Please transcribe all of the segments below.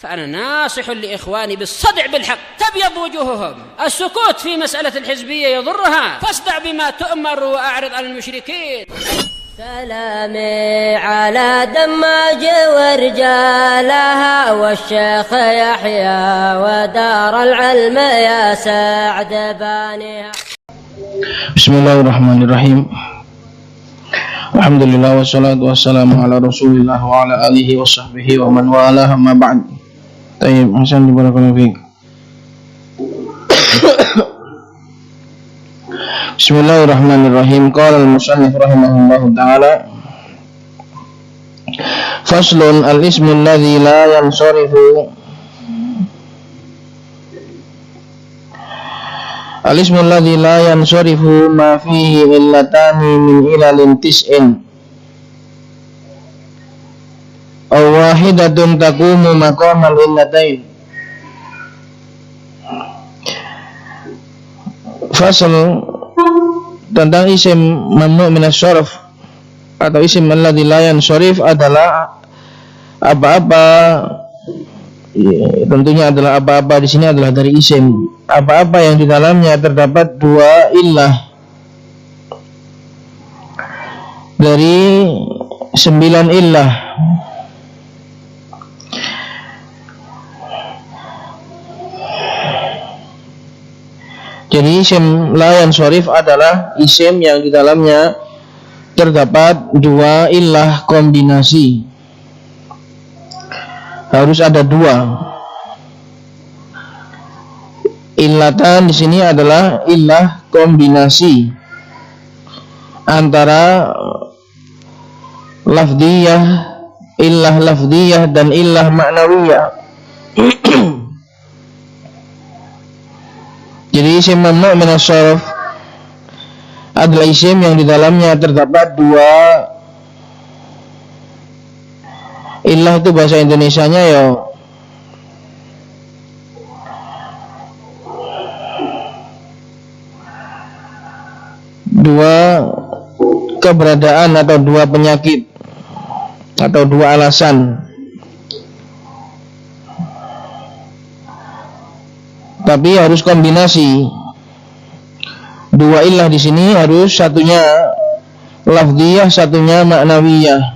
فأنا ناصح لإخواني بالصدع بالحق تبيض وجوههم. السكوت في مسألة الحزبية يضرها، فاصدع بما تؤمر وأعرض عن المشركين. سلامي على دماج ورجالها والشيخ يحيى ودار العلم يا سعد بانيها. Bismillahirrahmanirrahim. Alhamdulillah wassalatu wassalamu ala Rasulillah wa ala alihi wa sahbihi wa man wala amma ba'd. Tayyib, Hasan barakallahu fiik. Bismillahirrahmanirrahim. Qala al-musannif rahimahullahu ta'ala. Faslun al-ismu alladhi la yansarifu. Al-ismu alladhi la yansarifu ma fihi illatani min ilalin tis'in aw wahidatun taqumu maqamal illatain. Fasal tentang isim mamnu' minas syaraf atau isim alladhi la yansarif adalah apa-apa, tentunya adalah apa-apa di sini adalah dari isim, apa-apa yang di dalamnya terdapat dua illah dari 9 illah. Jadi isim la yansarif adalah isim yang di dalamnya terdapat dua illah kombinasi. Harus ada dua. Illatan di sini adalah illah kombinasi antara lafdiyah, illah lafdiyah dan illah ma'nawiyah. Jadi isim mamnu' minas syaraf adalah isim yang di dalamnya terdapat dua illah. Itu bahasa Indonesianya ya dua keberadaan atau dua penyakit atau dua alasan. Tapi harus kombinasi. Dua illah di sini harus satunya lafdiyah, satunya ma'nawiyah.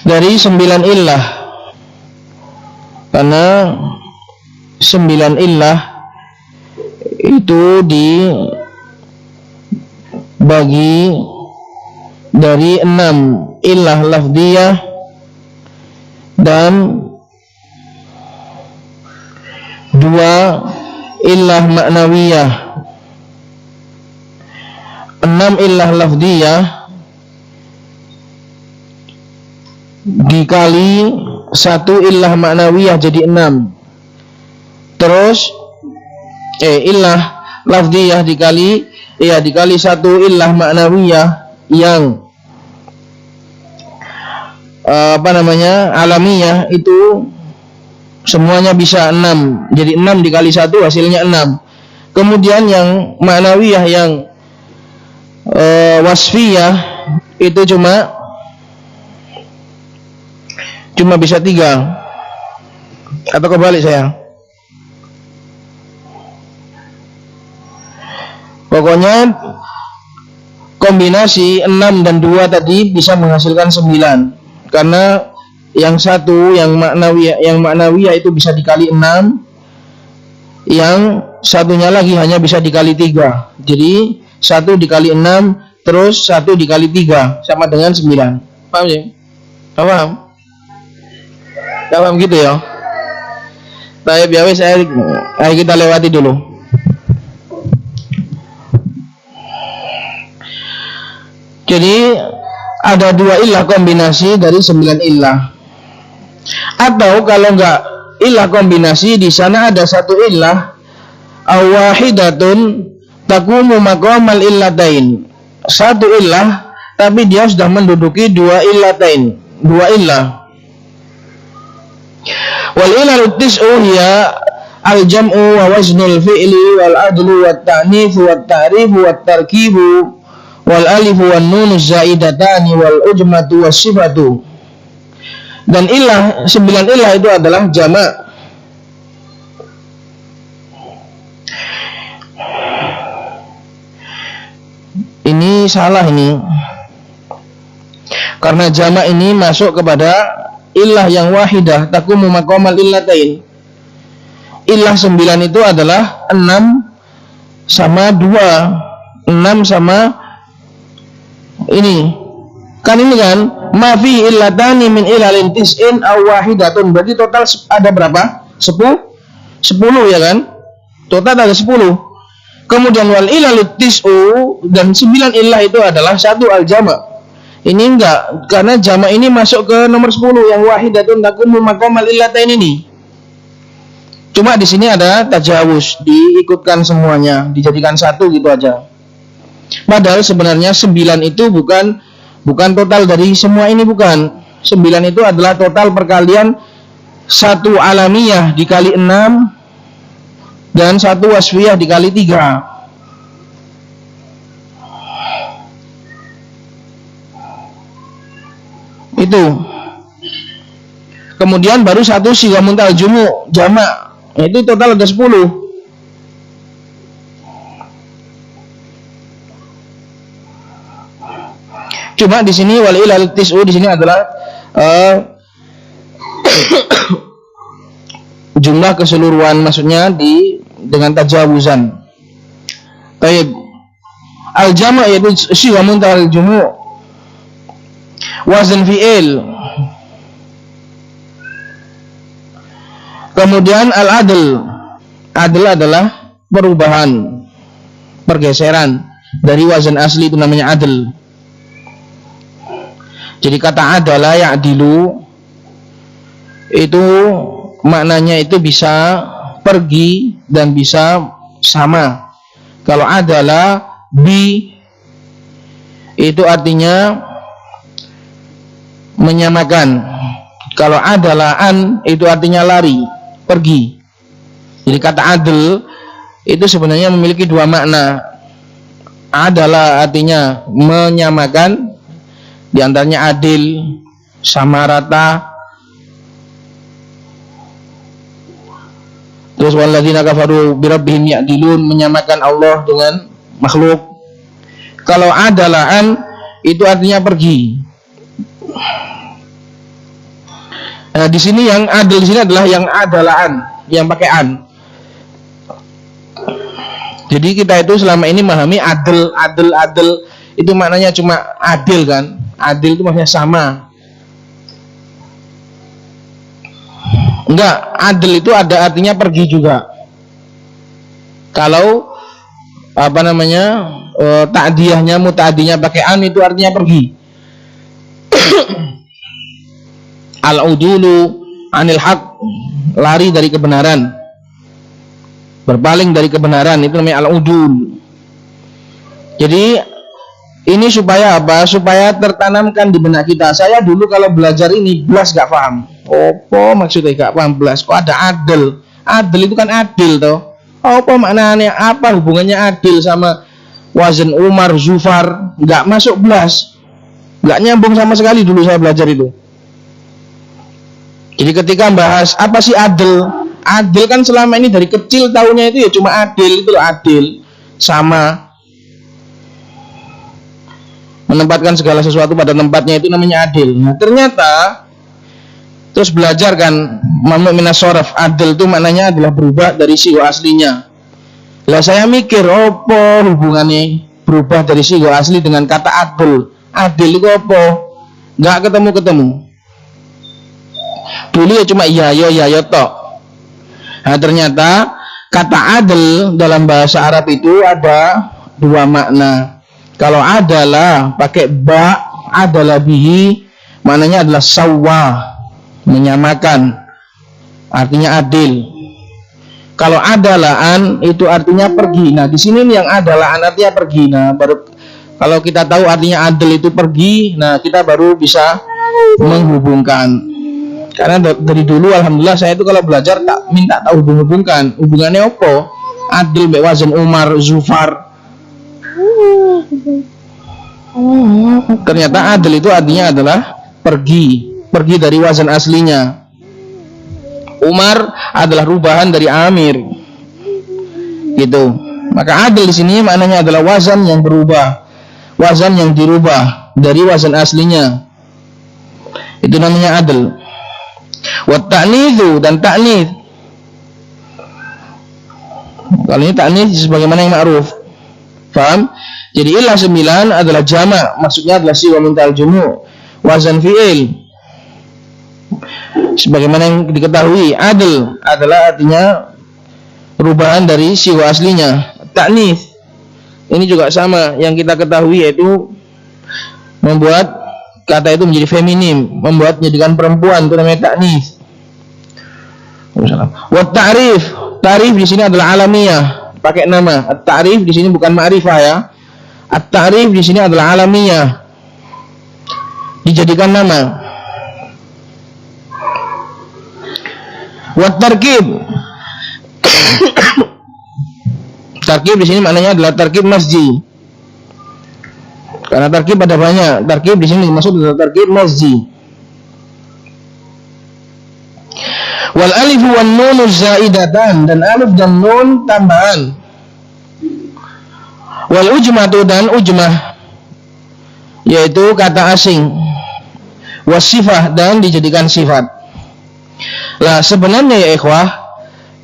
Dari 9 illah, karena 9 illah itu dibagi dari 6 illah lafdiyah dan 2 illah ma'nawiyah. 6 illah lafdiyah dikali 1 illah ma'nawiyah jadi 6. Terus illah lafdiyah dikali 1 illah ma'nawiyah yang alamiah itu semuanya bisa 6. Jadi 6 dikali 1 hasilnya 6. Kemudian yang ma'nawiyah yang wasfiyah itu cuma bisa 3. Atau kebalik saya. Pokoknya kombinasi 6 dan 2 tadi bisa menghasilkan 9. Karena yang satu yang ma'nawiyah itu bisa dikali 6, yang satunya lagi hanya bisa dikali 3. Jadi 1 dikali 6 terus 1 dikali 3 sama dengan 9. Paham ya? Paham? Paham gitu ya? Baik, ya wes, ayo kita lewati dulu. Jadi ada 2 illah kombinasi dari 9 illah. Atau kalau enggak illah kombinasi, di sana ada 1 illah awahidatun taqumu maqamal illatain. 1 illah tapi dia sudah menduduki 2 illatain, 2 illah. Wal ilal tis'u hiya al-jam'u wa waznul fi'li wal adlu wat ta'nif wat ta'rif wat tarkibu wal alifu wan nunu zaidatani wal ujmatu was sifatu. Dan ilah, 9 ilah itu adalah jamak. Ini salah ini. Karena jamak ini masuk kepada ilah yang wahidah, takumu maqamal illatain. Ilah 9 itu adalah 6 sama 2. 6 sama ini. Kan ini kan, ma fi illatani min ilalin tis'in aw wahidatun. Berarti total ada berapa? 10 ya kan? Total ada 10. Kemudian wal ilalut tis'u, dan 9 ilah itu adalah satu al-jama'. Ini enggak, karena jama' ini masuk ke nomor 10 yang wahidatun takumu maqamal illatain ini. Cuma di sini ada tajawuz, diikutkan semuanya, dijadikan satu gitu aja. Padahal sebenarnya 9 itu bukan total dari semua ini, bukan. 9 itu adalah total perkalian 1 alamiyah dikali 6 dan 1 wasfiyah dikali 3. Itu. Kemudian baru 1 sighah muntal jumu jamak. Itu total ada 10. Cuma di sini wal ilal tis'u di sini adalah jumlah keseluruhan, maksudnya dengan tajawuzan. Baik. Al jama' yaitu sighah muntal jumu. Wazn fi'il. Kemudian al-adl. Adl adalah perubahan, pergeseran dari wazan asli, itu namanya adl. Jadi kata adalah ya'dilu itu maknanya itu bisa pergi dan bisa sama. Kalau adalah bi itu artinya menyamakan. Kalau adalah an itu artinya lari, pergi. Jadi kata adl itu sebenarnya memiliki dua makna. Adalah artinya menyamakan, di antaranya adil, sama rata. Terus walladzina kafaru birabbihim ya'dilun, menyamakan Allah dengan makhluk. Kalau adalah an itu artinya pergi. Nah, di sini yang adil di sini adalah yang adalaan, yang pakai an. Jadi kita itu selama ini memahami adil itu maknanya cuma adil kan? Adil itu maksudnya sama. Enggak, adil itu ada artinya pergi juga. Kalau ta'diyahnya muta'addinya pakai an itu artinya pergi. Al-udulu anil haq, lari dari kebenaran, berpaling dari kebenaran, itu namanya al-udul. Jadi ini supaya apa? Supaya tertanamkan di benak kita. Saya dulu kalau belajar ini belas gak paham. Apa maksudnya gak paham belas? Kok ada adil? Adil itu kan adil toh. Apa maknanya? Apa hubungannya adil sama wazan Umar, Zufar? Gak masuk belas. Gak nyambung sama sekali dulu saya belajar itu. Jadi ketika bahas apa sih adil? Adil kan selama ini dari kecil tahunya itu ya cuma adil, itu loh adil, sama, menempatkan segala sesuatu pada tempatnya, itu namanya adil. Nah ternyata terus belajar kan mamnu minas shoraf, adil itu maknanya adalah berubah dari sigo aslinya. Lah saya mikir apa hubungannya berubah dari sigo asli dengan kata adil? Adil itu apa? Gak ketemu. Dulu ya cuma iya tok. Nah ternyata kata adil dalam bahasa Arab itu ada dua makna. Kalau adalah pakai ba, adalah bihi, maknanya adalah sawwa, menyamakan, artinya adil. Kalau adalah an itu artinya pergi. Nah di sini yang adalah an artinya pergi. Nah baru kalau kita tahu artinya adil itu pergi, nah kita baru bisa menghubungkan. Karena dari dulu alhamdulillah saya itu kalau belajar tak minta tahu hubungkan hubungannya apa adil mbek wazan Umar, Zufar. Ternyata adil itu artinya adalah pergi. pergi dari wazan aslinya. Umar adalah rubahan dari Amir. Gitu. Maka adil di sini maknanya adalah wazan yang berubah, wazan yang dirubah dari wazan aslinya. Itu namanya adil. Wa ta'nitsu, dan ta'nits. Kalau ini ta'nits sebagaimana yang ma'ruf. Paham? Jadi ilah 9 adalah jamak, maksudnya adalah siwa mintal jumu, wazan fi'il. Sebagaimana yang diketahui, adil adalah artinya perubahan dari siwa aslinya. Ta'nits ini juga sama yang kita ketahui, yaitu membuat kata itu menjadi feminim, membuat menjadikan perempuan, itu namanya ta'nits. Wa ta'rif, ta'rif di sini adalah alamiah, pakai nama. At-ta'rif di sini bukan ma'rifah ya. At-ta'rif di sini adalah alamiah, dijadikan nama. Wa tarkib, tarkib di sini maknanya adalah tarkib masji. Karena tarkib ada banyak. Tarkib di sini dimaksud adalah tarkib masji. Wal alif wan nun zaidatan, dan alif dan nun tambahan. Wal ujmatu, dan ujmah, yaitu kata asing. Wasifah, dan dijadikan sifat. Lah sebenarnya ya ikhwah,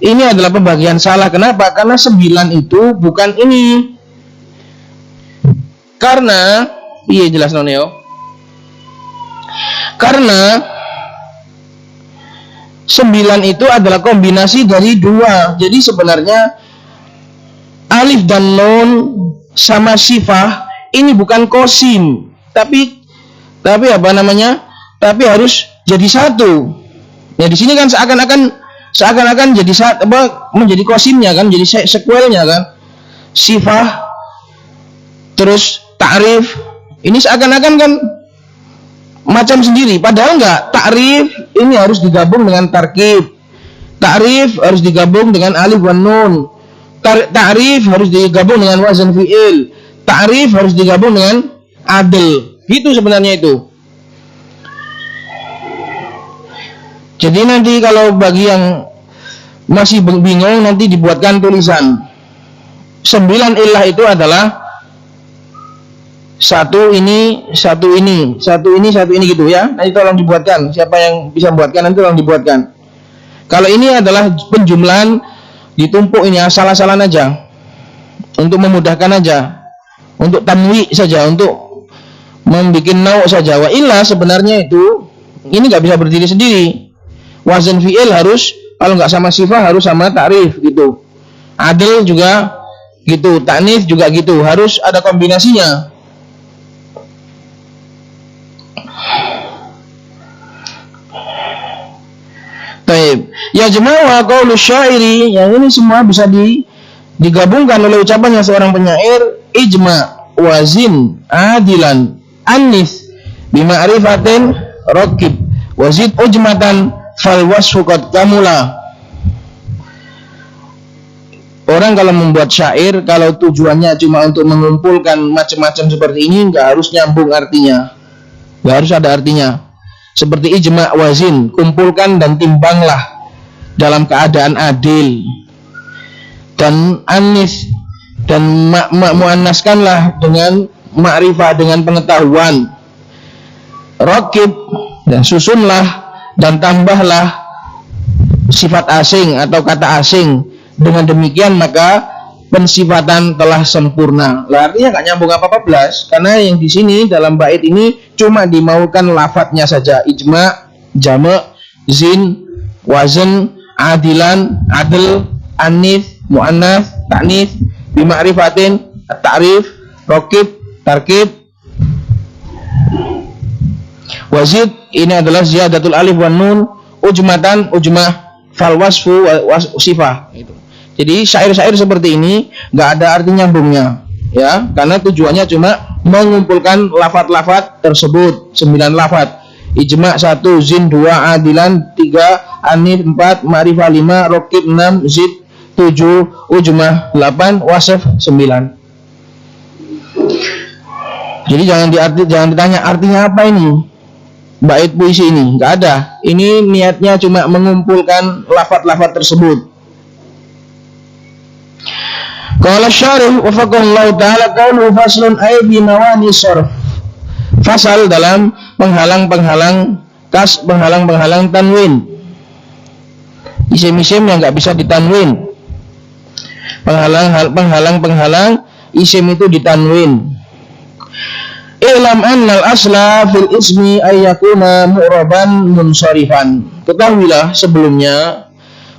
ini adalah pembagian salah. Kenapa? Karena 9 itu bukan ini. Karena iya jelas noneo. Karena 9 itu adalah kombinasi dari 2. Jadi sebenarnya alif dan nun sama sifah ini bukan qasim, tapi apa namanya? Tapi harus jadi satu. Ya di sini kan seakan-akan jadi menjadi qasimnya kan, jadi sekuelnya kan. Sifah terus ta'rif ini seakan-akan kan macam sendiri, padahal enggak. Ta'rif ini harus digabung dengan tarkib. Ta'rif harus digabung dengan alif wan nun. Ta'rif harus digabung dengan wazan fi'il. Ta'rif harus digabung dengan adil. Gitu sebenarnya itu. Jadi nanti kalau bagi yang masih bingung, nanti dibuatkan tulisan. 9 ilah itu adalah satu ini gitu ya. Nanti tolong dibuatkan. Siapa yang bisa membuatkan nanti tolong dibuatkan. Kalau ini adalah penjumlahan ditumpuk ini asal-asalan aja, untuk memudahkan aja, untuk tanwi saja, untuk membuat nau saja. Wa illa sebenarnya itu ini nggak bisa berdiri sendiri. Wazan fi'il harus, kalau nggak sama sifah harus sama ta'rif gitu. Adil juga gitu, ta'nits juga gitu, harus ada kombinasinya. Taib. Ya jemaah qaulu syairi, yang ini semua bisa digabungkan oleh ucapannya seorang penyair. Ijma, wazin, adilan, anis, bima'rifatin, raqib, wazid ujmatan, fal wasfu qad kamula. Orang kalau membuat syair, kalau tujuannya cuma untuk mengumpulkan macam-macam seperti ini, nggak harus nyambung artinya, nggak harus ada artinya. Seperti ijma, wazin, kumpulkan dan timbanglah dalam keadaan adil. Dan anis, dan muannaskanlah dengan ma'rifah, dengan pengetahuan. Raqib, dan susunlah dan tambahlah sifat asing atau kata asing. Dengan demikian maka pensifatan telah sempurna. Lah artinya gak nyambung apa-apa belas, karena yang di sini dalam bait ini cuma dimaukan lafadznya saja. Ijma, jama', zin, wazn, adilan, adl, anis, muannas, ta'nis, bima'rifatin, at-ta'rif, raqib, tarkib. Wazid ini adalah ziyadatul alif wan nun, ujmatan, ujmah, fal wasfu sifah. Jadi syair-syair seperti ini nggak ada arti nyambungnya, ya, karena tujuannya cuma mengumpulkan lafaz-lafaz tersebut. 9 lafaz. Ijma 1, zin 2, adilan 3, anif 4, ma'rifah 5, raqib 6, zid 7, ujmah 8, wasf 9. Jadi jangan ditanya artinya apa ini. bait puisi ini, nggak ada. Ini niatnya cuma mengumpulkan lafaz-lafaz tersebut. Qala syarih wafaqallahu ta'ala qaulu faslun ay bi mawani sharf. Fasal dalam penghalang-penghalang tanwin. Isim-isim yang nggak bisa ditanwin. Penghalang isim itu ditanwin. Ilam annal asla fil ismi ayyakuna mu'raban munsharifan. Ketahuilah sebelumnya,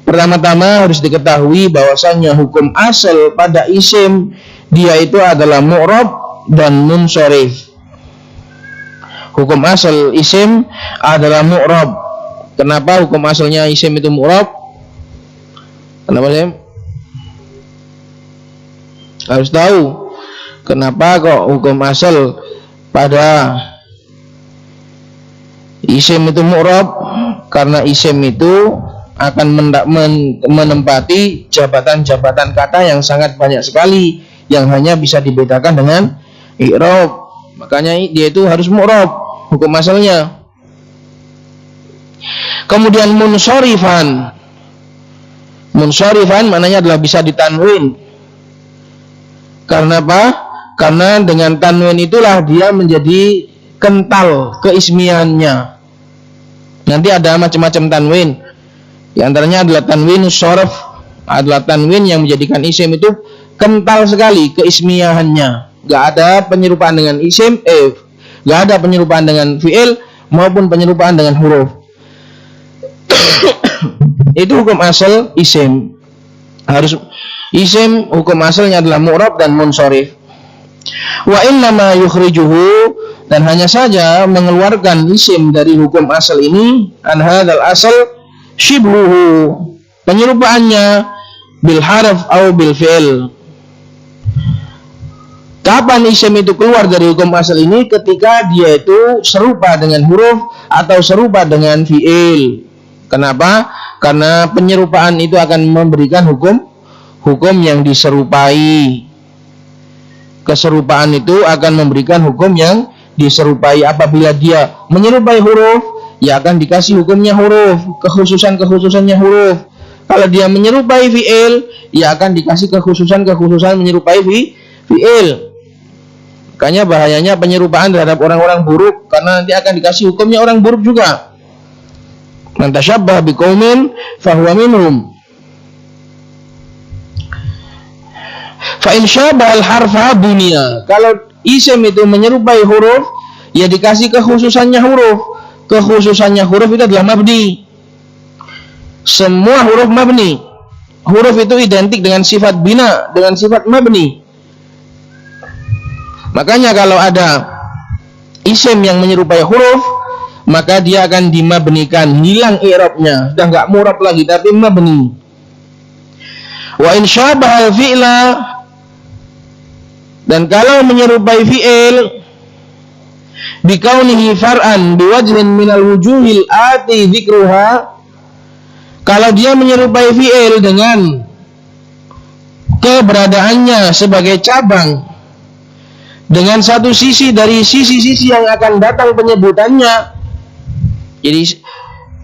pertama-tama harus diketahui bahwasannya hukum asal pada isim dia itu adalah mu'rab dan munsharif. Hukum asal isim adalah mu'rab. Kenapa hukum asalnya isim itu mu'rab? Kenapa sih? Harus tahu kenapa kok hukum asal pada isim itu mu'rab. Karena isim itu akan menempati jabatan-jabatan kata yang sangat banyak sekali, yang hanya bisa dibedakan dengan i'rab. Makanya dia itu harus mu'rab hukum asalnya. Kemudian munsharifan maknanya adalah bisa ditanwin. Karena apa? Karena dengan tanwin itulah dia menjadi kental keismiannya. Nanti ada macam-macam tanwin. Di antaranya adalah tanwin syaraf, adalah tanwin yang menjadikan isim itu kental sekali keismiahannya. Gak ada penyerupaan dengan isim, gak ada penyerupaan dengan fi'il maupun penyerupaan dengan huruf. Itu hukum asal isim. Harus isim hukum asalnya adalah mu'rab dan munsharif. Wa innama yukhrijuhu, dan hanya saja mengeluarkan isim dari hukum asal ini, an hadzal asal shibluhu, penyerupaannya bil harf atau bil fi'il. Kapan isim itu keluar dari hukum asal ini? Ketika dia itu serupa dengan huruf atau serupa dengan fi'il. Kenapa? Karena penyerupaan itu akan memberikan hukum yang diserupai. Keserupaan itu akan memberikan hukum yang diserupai. Apabila dia menyerupai huruf, ya akan dikasih hukumnya huruf, kekhususannya huruf. Kalau dia menyerupai fi'il, ya akan dikasih kekhususan menyerupai fi'il. Makanya bahayanya penyerupaan terhadap orang-orang buruk, karena nanti akan dikasih hukumnya orang buruk juga. Man tashabbaha biqaumin fahuwa minhum. Fa in syabahal harfa bunya. Kalau isim itu menyerupai huruf, ya dikasih kekhususannya huruf. Kekhususannya huruf itu adalah mabni. Semua huruf mabni. Huruf itu identik dengan sifat bina, dengan sifat mabni. Makanya kalau ada isim yang menyerupai huruf, maka dia akan dimabnikan, hilang i'rabnya, sudah enggak mu'rab lagi tapi mabni. Wa in syabahal fi'la, dan kalau menyerupai fi'il bikaunihi far'an biwajhin minal wujuhil ati dzikruha, kalau dia menyerupai fi'il dengan keberadaannya sebagai cabang, dengan satu sisi dari sisi-sisi yang akan datang penyebutannya. Jadi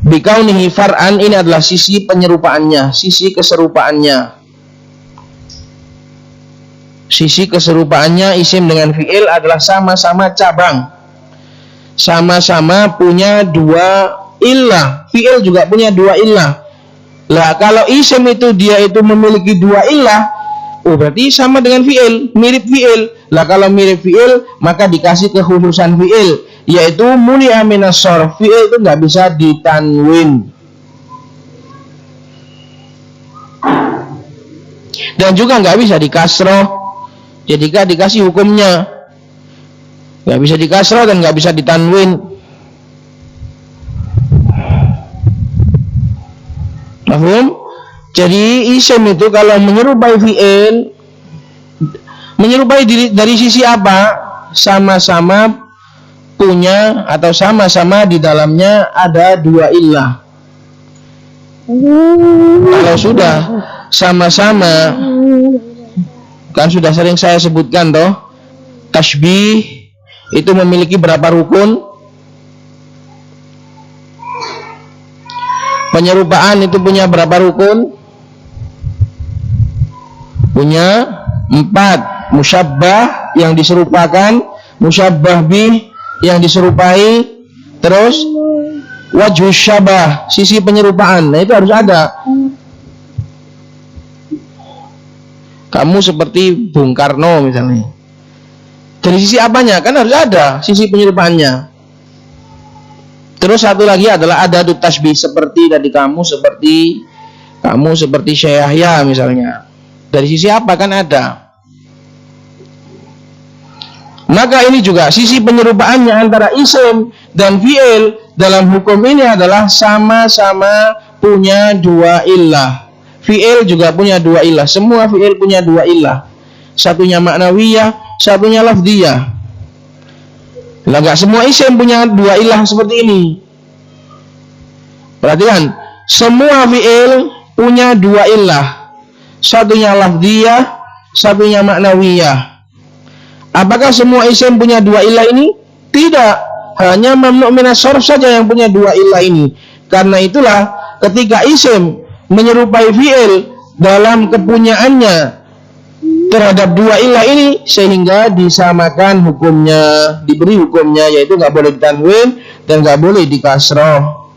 bikaunihi far'an ini adalah sisi penyerupaannya, sisi keserupaannya. Sisi keserupaannya isim dengan fi'il adalah sama-sama cabang, sama-sama punya dua illah. Fi'il juga punya dua illah. Lah kalau isim itu dia itu memiliki dua illah, berarti sama dengan fi'il, mirip fi'il. Lah kalau mirip fi'il, maka dikasih kekhususan fi'il, yaitu muni'a minas sharf. Fi'il itu nggak bisa ditanwin. Dan juga nggak bisa dikasroh. Jadi kan dikasih hukumnya, nggak bisa dikasroh dan nggak bisa ditanwin. Paham? Jadi isim itu kalau menyerupai fi'il, menyerupai dari sisi apa? Sama-sama punya atau sama-sama di dalamnya ada dua illah. Kalau sudah sama-sama, kan sudah sering saya sebutkan toh, tasbih itu memiliki berapa rukun? Penyerupaan itu punya berapa rukun? Punya 4. Musyabbah yang diserupakan, musyabbah bih yang diserupai, terus wajhus syabah, sisi penyerupaan. Nah itu harus ada. Kamu seperti Bung Karno misalnya. Dari sisi apanya? Kan harus ada sisi penyerupaannya. Terus satu lagi adalah adadut tasbih, seperti tadi kamu seperti Syekh Yahya misalnya. Dari sisi apa? Kan ada. Maka ini juga sisi penyerupaannya antara isim dan fi'il dalam hukum ini adalah sama-sama punya 2 illah. Fi'il juga punya 2 illah. Semua fi'il punya 2 illah. Satunya maknawiyah, satunya lafdiyah. Lah enggak semua isim punya 2 illah seperti ini. Perhatikan, semua fi'il punya 2 illah. Satunya lafdiyah, satunya maknawiyah. Apakah semua isim punya 2 illah ini? Tidak. Hanya mamnu' minas sarf saja yang punya 2 illah ini. Karena itulah ketika isim menyerupai fi'il dalam kepunyaannya terhadap 2 illah ini, sehingga disamakan hukumnya, diberi hukumnya, yaitu nggak boleh ditanwin dan nggak boleh dikasroh.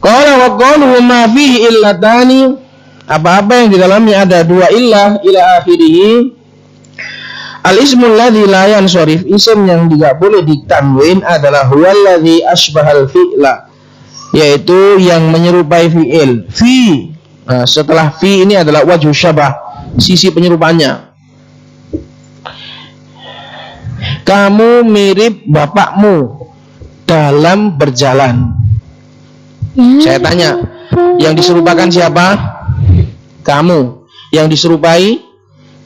Qala wa qaluhu ma fihi illatani, apa-apa yang di dalamnya ada 2 illah ila akhirih. Al-ismul ladzi la yansharif, isim yang tidak boleh ditanwin adalah huwallazi asbahal fi'la, yaitu yang menyerupai fi'il. Fi, nah, setelah fi ini adalah wajhu syabah, sisi penyerupaannya. Kamu mirip bapakmu dalam berjalan. Saya tanya, yang diserupakan siapa? Kamu. Yang diserupai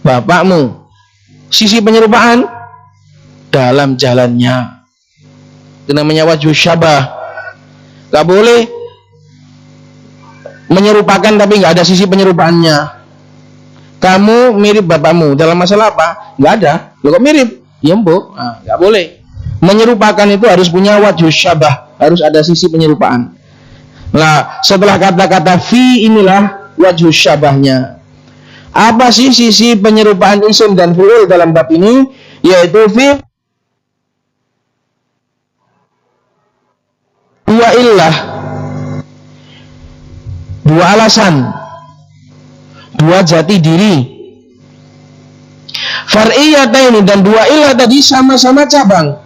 bapakmu. Sisi penyerupaan dalam jalannya. Itu namanya wajhu syabah. Gak boleh menyerupakan tapi gak ada sisi penyerupaannya. Kamu mirip bapakmu dalam masalah apa? Gak ada. Lo kok mirip? Ya mbok. Nah, gak boleh. Menyerupakan itu harus punya wajhu syabah, harus ada sisi penyerupaan. Nah, setelah kata-kata fi inilah wajhu syabahnya. Apa sih sisi penyerupaan isim dan fi'il dalam bab ini? Yaitu fi 2 illah, 2 alasan, 2 jati diri. Far'iyataini, dan 2 illah tadi sama-sama cabang.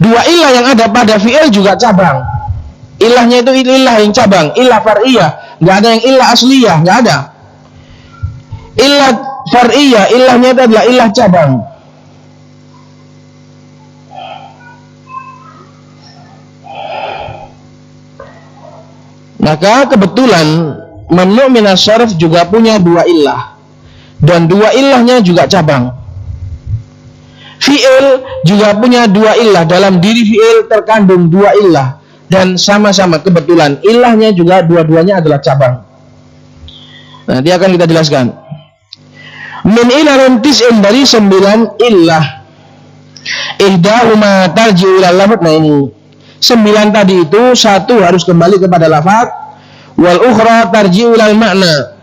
2 illah yang ada pada fi'il juga cabang. Ilahnya itu illah yang cabang, illah far'iyah. Nggak ada yang illah asliyah, nggak ada. Illah far'iyah, ilahnya itu adalah ilah cabang. Maka kebetulan mamnu' minas syarf juga punya 2 illah, dan 2 ilahnya juga cabang. Fi'il juga punya 2 illah, dalam diri fi'il terkandung 2 illah, dan sama-sama kebetulan ilahnya juga dua-duanya adalah cabang. Nanti akan kita jelaskan. Min ilarin tis'in, dari 9 illah. Ihdahuma tarji'u ila lafadz. Nah ini 9 tadi itu, 1 harus kembali kepada lafadz, wal ukhra tarji'u ila makna,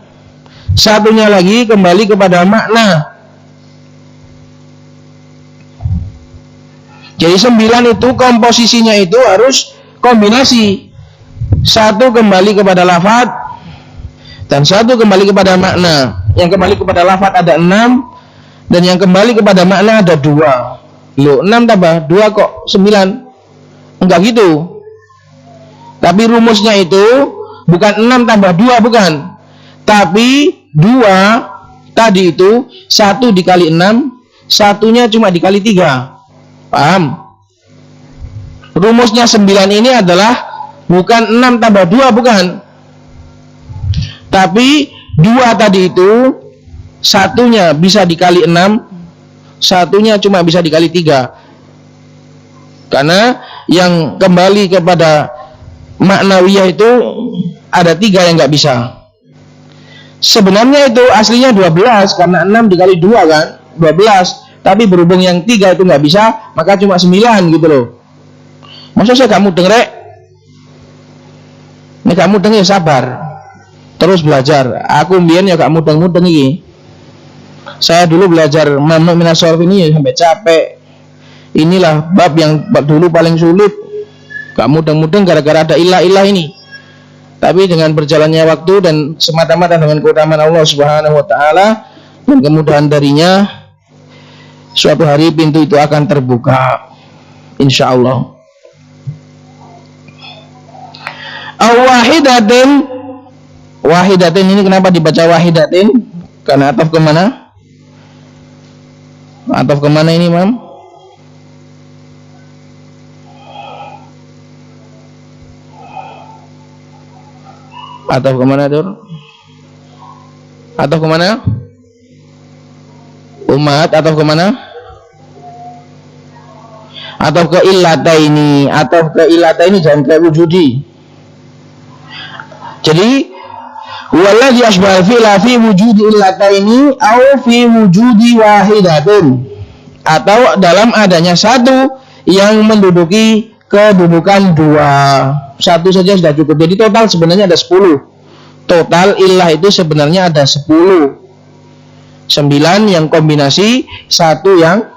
satunya lagi kembali kepada makna. Jadi 9 itu komposisinya itu harus kombinasi, 1 kembali kepada lafadz dan 1 kembali kepada makna. Yang kembali kepada lafadz ada 6, dan yang kembali kepada makna ada 2. Loh, 6 tambah 2 kok 9? Enggak gitu. Tapi rumusnya itu bukan 6 tambah 2, bukan. Tapi 2 tadi itu 1 dikali 6, satunya cuma dikali 3. Paham? Rumusnya 9 ini adalah bukan 6 tambah 2, bukan. Tapi 2 tadi itu satunya bisa dikali 6, satunya cuma bisa dikali 3. Karena yang kembali kepada maknawiyah itu ada 3 yang nggak bisa. Sebenarnya itu aslinya 12, karena 6 dikali 2 kan 12. Tapi berhubung yang 3 itu nggak bisa, maka cuma 9 gitu loh. Masa saya gak mudeng rek? Nek gak mudeng ya sabar. Terus belajar. Aku mbiyen ya gak mudeng-mudeng iki. Saya dulu belajar Mamnu minas sharf ini ya sampai capek. Inilah bab yang dulu paling sulit. Gak mudeng-mudeng gara-gara ada ilah-ilah ini. Tapi dengan berjalannya waktu dan semata-mata dengan keutamaan Allah Subhanahu wa taala dan kemudahan darinya, suatu hari pintu itu akan terbuka. Insyaallah. Wahidatin ini kenapa dibaca wahidatin? Karena ataf kemana? Ataf kemana ini, Mam? Ataf kemana, Dur? Ataf kemana? Umat, ataf kemana? Ataf ke illataini. Ataf ke illataini jangan ke wujudi. Jadi wallazi asbahal fi'la fi wujudi illataini au fi wujudi wahidatin, atau dalam adanya satu yang menduduki kedudukan dua. Satu saja sudah cukup. Jadi total sebenarnya ada 10. Total illah itu sebenarnya ada 10. 9 yang kombinasi, 1 yang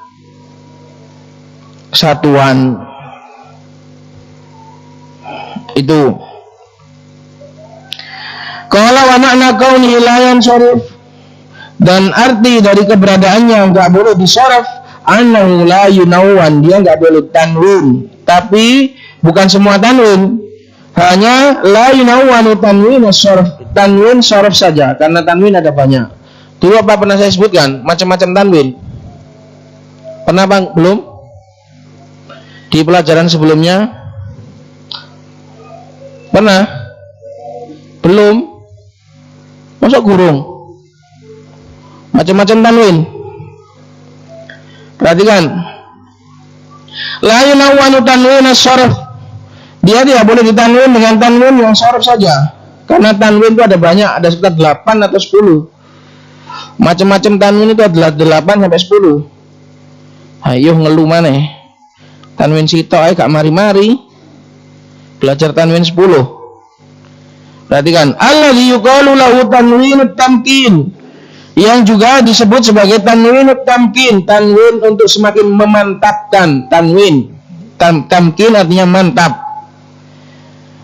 satuan. Itu. Qala wa makna kaunihi la yansharif, dan arti dari keberadaannya enggak boleh disoraf, annahu la yunawwan, dia enggak boleh tanwin. Tapi bukan semua tanwin, hanya la yunawwan tanwin as-sarf, tanwin sarf saja, karena tanwin ada banyak. Dulu apa pernah saya sebutkan macam-macam tanwin? Pernah Bang? Belum? Di pelajaran sebelumnya? Pernah? Belum? Masa gurung? Macam-macam tanwin. Perhatikan. La yunawwanu tanwin as-sarf. Dia tidak boleh ditanwin dengan tanwin yang sarf saja. Karena tanwin itu ada banyak, ada sekitar 8 atau 10. Macam-macam tanwin itu adalah 8 sampai 10. Ayo ngeluh maneh. Tanwin sitok ae gak mari-mari. Belajar tanwin 10. Perhatikan, alladzi yuqalu lahu tanwinut tamkin, yang juga disebut sebagai tanwinut tamkin, tanwin untuk semakin memantapkan. Tanwin tamkin artinya mantap.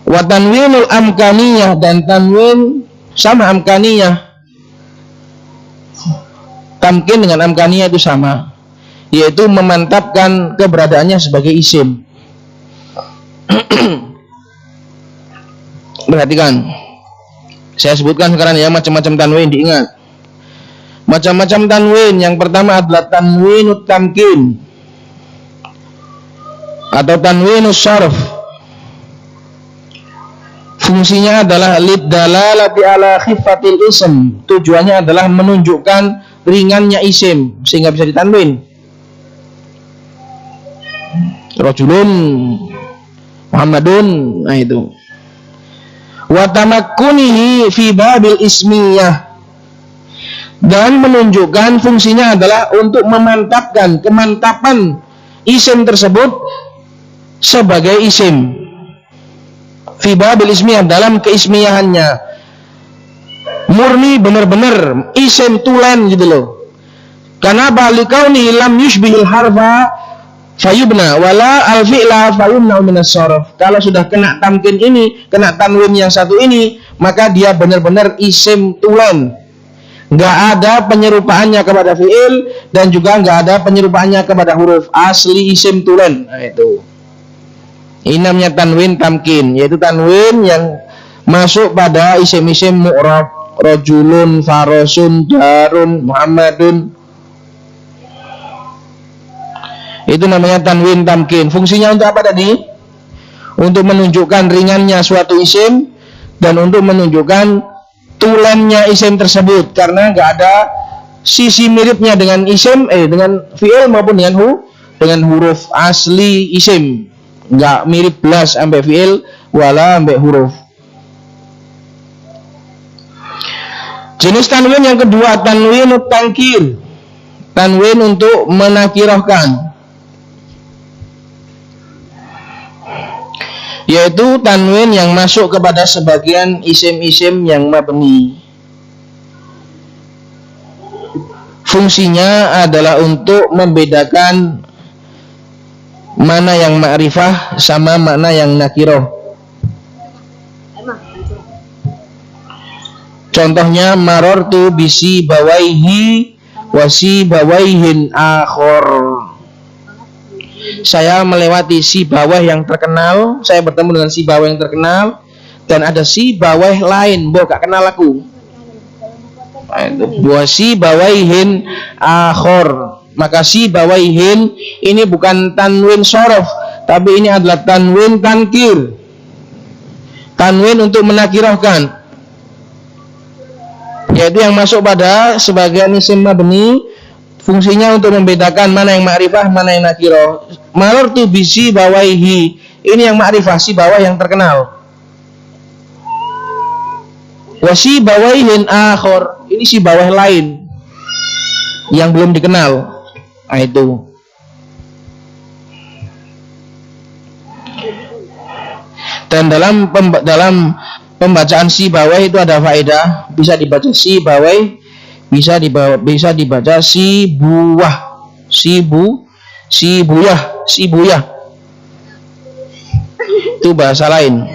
Wa tanwinul amkaniyah, dan tanwin sama amkaniyah. Tamkin dengan amkaniyah itu sama, yaitu memantapkan keberadaannya sebagai isim. Perhatikan, saya sebutkan sekarang ya macam-macam tanwin, diingat. Macam-macam tanwin, yang pertama adalah tanwinut tamkin atau tanwinus sarf. Fungsinya adalah liddalalati ala khiffatil ism, tujuannya adalah menunjukkan ringannya isim sehingga bisa ditanwin. Rajulun, Muhammadun, nah itu. Wa tamakkunihi fi babil ismiyah, dan menunjukkan fungsinya adalah untuk memantapkan kemantapan isim tersebut sebagai isim. Fi babil ismiyah, dalam keismiyahannya, murni benar-benar isim tulen gitu loh. Karena balikauni lam yushbihil harfa fayubna wala al-fi'la fayumna minas sarf. Kalau sudah kena tamkin ini, kena tanwin yang satu ini, maka dia benar-benar isim tulen. Enggak ada penyerupaannya kepada fi'il dan juga enggak ada penyerupaannya kepada huruf, asli isim tulen. Nah, itu. Ini namanya tanwin tamkin, yaitu tanwin yang masuk pada isim-isim mu'rab, rajulun, farasun, darun, muhammadun. Itu namanya tanwin tamkin. Fungsinya untuk apa tadi? Untuk menunjukkan ringannya suatu isim dan untuk menunjukkan tulennya isim tersebut, karena nggak ada sisi miripnya dengan isim, dengan fi'il maupun dengan huruf asli isim. Nggak mirip belas sampai fi'il wala sampai huruf. Jenis tanwin yang kedua, tanwinut tankir, tanwin untuk menakirahkan. yaitu tanwin yang masuk kepada sebagian isim-isim yang mabni. Fungsinya adalah untuk membedakan mana yang ma'rifah sama mana yang nakirah. Contohnya marartu bisi bawaihi wasi bawaihin akhor. Saya melewati si bawah yang terkenal, saya bertemu dengan si bawah yang terkenal, dan ada si bawah lain, gak kenal aku. Wasi bawaihin akhor. Maka si bawaihin ini bukan tanwin shorof, tapi ini adalah tanwin tankir, tanwin untuk menakirahkan, yaitu yang masuk pada sebagian isim mabni. Fungsinya untuk membedakan mana yang ma'rifah, mana yang nakirah. Marartu bisi bawaihi, ini yang ma'rifah, si bawah yang terkenal. Wasi bawaihin akhor, ini si bawah lain yang belum dikenal. Nah, itu. Dan dalam pembacaan si bawah itu ada faedah, bisa dibaca si bawah, bisa dibaca si buah, si buyah. Itu bahasa lain.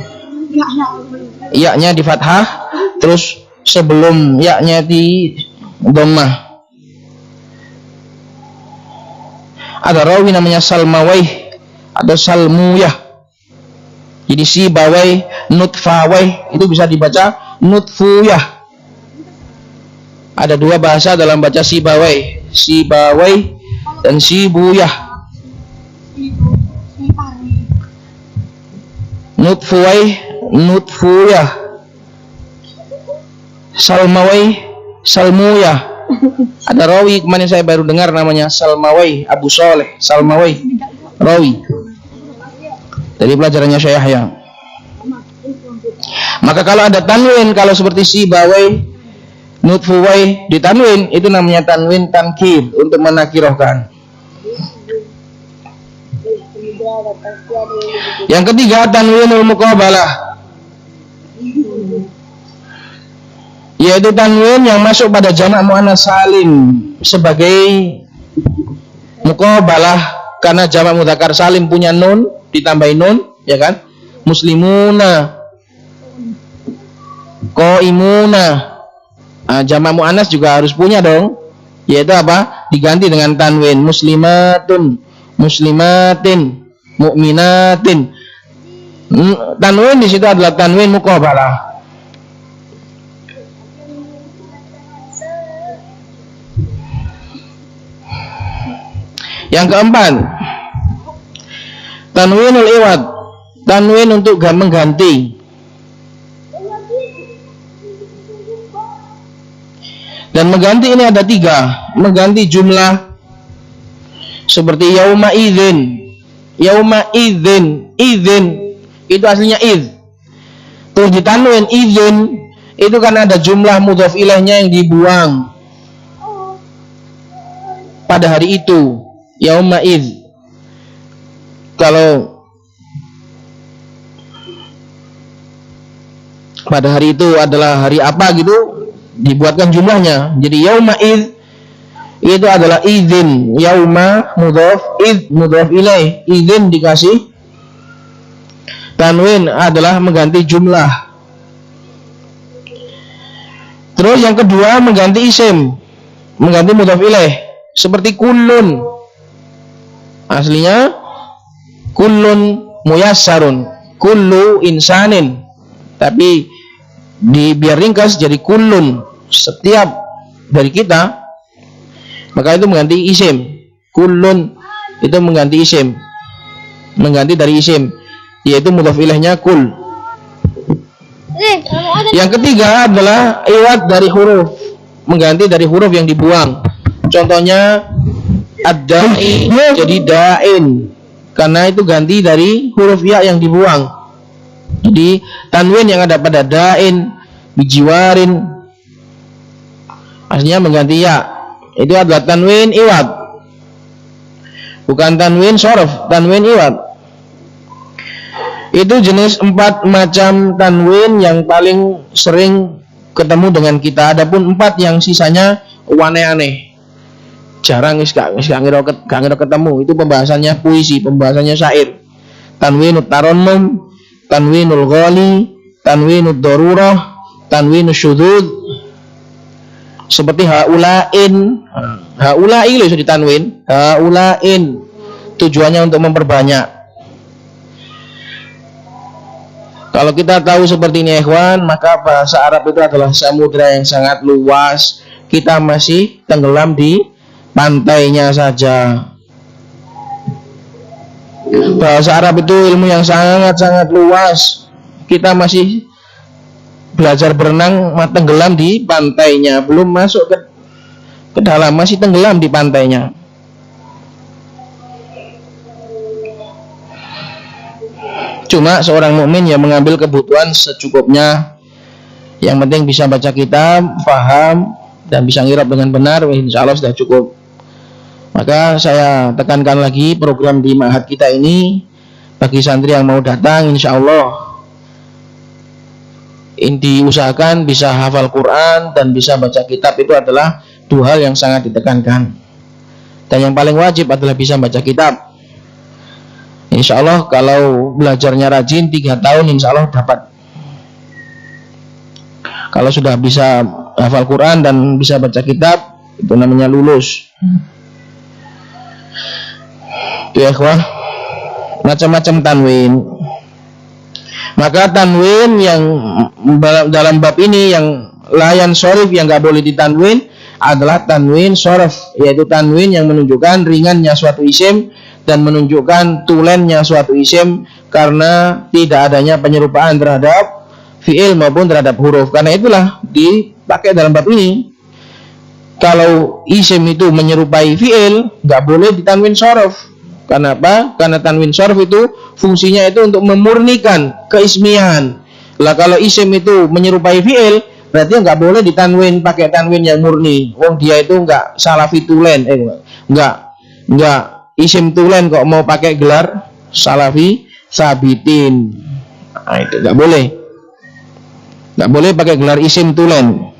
Ya-nya di fathah, terus sebelum ya-nya di dhammah. Ada rawi namanya Salmawaih atau Salmuyah. Jadi si bawai nutfawai itu bisa dibaca nutfuyah. Ada dua bahasa dalam baca si bawai dan si buyah. Nutfuwai, nutfuyah. Salmawai, salmuyah. Ada rawi kemarin saya baru dengar namanya Salmawai, Abu Soleh, Salmawai, rawi dari pelajarannya Syekh Yahya. Maka kalau ada tanwin, kalau seperti si bawai, nutfuwai ditanwin, itu namanya tanwin tankir untuk menakirahkan. Yang ketiga tanwinul muqabalah, yaitu tanwin yang masuk pada jamak muannats salim sebagai muqabalah, karena jamak mudzakkar salim punya nun, ditambahin nun, ya kan? Muslimuna, qaimuna. Nah, jamak muannats juga harus punya dong, yaitu apa? Diganti dengan tanwin. Muslimatun, muslimatin, mu'minatin. Tanwin di situ adalah tanwin muqabalah. Yang keempat, tanwinul iwad, tanwin untuk mengganti. Dan mengganti ini ada tiga. Mengganti jumlah seperti yauma idzin. Yauma idzin, idzin itu aslinya id. Terus ditanwin idzin, itu kan ada jumlah mudhaf ilaihnya yang dibuang pada hari itu. Yauma idz. Kalau pada hari itu adalah hari apa gitu, dibuatkan jumlahnya. Jadi yauma idz itu adalah idzin. Yauma mudhaf, idz mudhaf ilaih. Idzin dikasih tanwin adalah mengganti jumlah. Terus yang kedua mengganti isim, mengganti mudhaf ilaih. Seperti kullun, aslinya kullun muyassarun, kullu insanin, tapi biar ringkas jadi kullun, setiap dari kita. Maka itu mengganti isim. Kullun itu mengganti isim, mengganti dari isim, yaitu mudhaf ilaihnya kul. Yang ketiga adalah iwad dari huruf, mengganti dari huruf yang dibuang. Contohnya ad-da'i jadi da'in, karena itu ganti dari huruf ya yang dibuang. Jadi tanwin yang ada pada da'in, bijiwarin, aslinya mengganti ya. Itu adalah tanwin iwad, bukan tanwin shorof, tanwin iwad. Itu jenis 4 macam tanwin yang paling sering ketemu dengan kita. Adapun 4 yang sisanya aneh-aneh, jarang gak ketemu. Itu pembahasannya puisi, pembahasannya syair. Tanwinut tarannum, tanwinul ghali, tanwinud darurah, tanwinus syudud. Seperti haulain. Haulai itu ditanwin, haulain. Tujuannya untuk memperbanyak. Kalau kita tahu seperti ini ikhwan, maka bahasa Arab itu adalah samudra yang sangat luas. Kita masih tenggelam di pantainya saja. Bahasa Arab itu ilmu yang sangat-sangat luas. Kita masih belajar berenang, tenggelam di pantainya, belum masuk ke dalam, masih tenggelam di pantainya. Cuma seorang mukmin yang mengambil kebutuhan secukupnya. Yang penting bisa baca kitab, faham, dan bisa ngirab dengan benar, insya Allah sudah cukup. Maka saya tekankan lagi program di ma'had kita ini, bagi santri yang mau datang, insya Allah diusahakan bisa hafal Quran dan bisa baca kitab. Itu adalah 2 hal yang sangat ditekankan. Dan yang paling wajib adalah bisa baca kitab. Insya Allah kalau belajarnya rajin 3 tahun insya Allah dapat. Kalau sudah bisa hafal Quran dan bisa baca kitab, itu namanya lulus. Itu ya ikhwah, macam-macam tanwin. Maka tanwin yang dalam bab ini yang layan sorif yang gak boleh ditanwin adalah tanwin sorif, yaitu tanwin yang menunjukkan ringannya suatu isim dan menunjukkan tulennya suatu isim karena tidak adanya penyerupaan terhadap fi'il maupun terhadap huruf. Karena itulah dipakai dalam bab ini. Kalau isim itu menyerupai fi'il, gak boleh ditanwin sorif. Kenapa? Karena tanwin sorif itu fungsinya itu untuk memurnikan keismian. Lah kalau isim itu menyerupai fi'il, berarti nggak boleh ditanwin pakai tanwin yang murni. Wong dia itu nggak salafi tulen, nggak isim tulen kok mau pakai gelar salafi sabitin. Nah, itu nggak boleh pakai gelar isim tulen.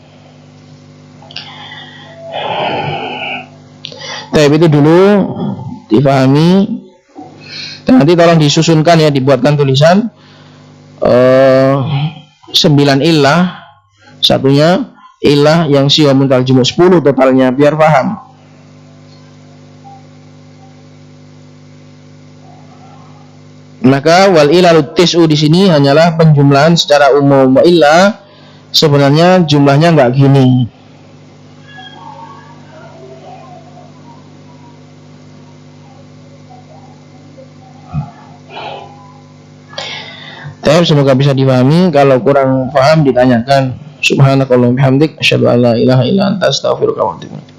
Tapi itu dulu dipahami, dan nanti tolong disusunkan ya, dibuatkan tulisan 9 illah, satunya illah yang siwamun taljumuk 10 totalnya, biar paham. Maka wal ilalut tis'u di sini hanyalah penjumlahan secara umum. Wa illa sebenarnya jumlahnya enggak gini. Semoga bisa dipahami. Kalau kurang paham ditanyakan. Subhanakallahumma bihamdik asyhadu an la ilaha illa anta astaghfiruka wa atubu ilaik.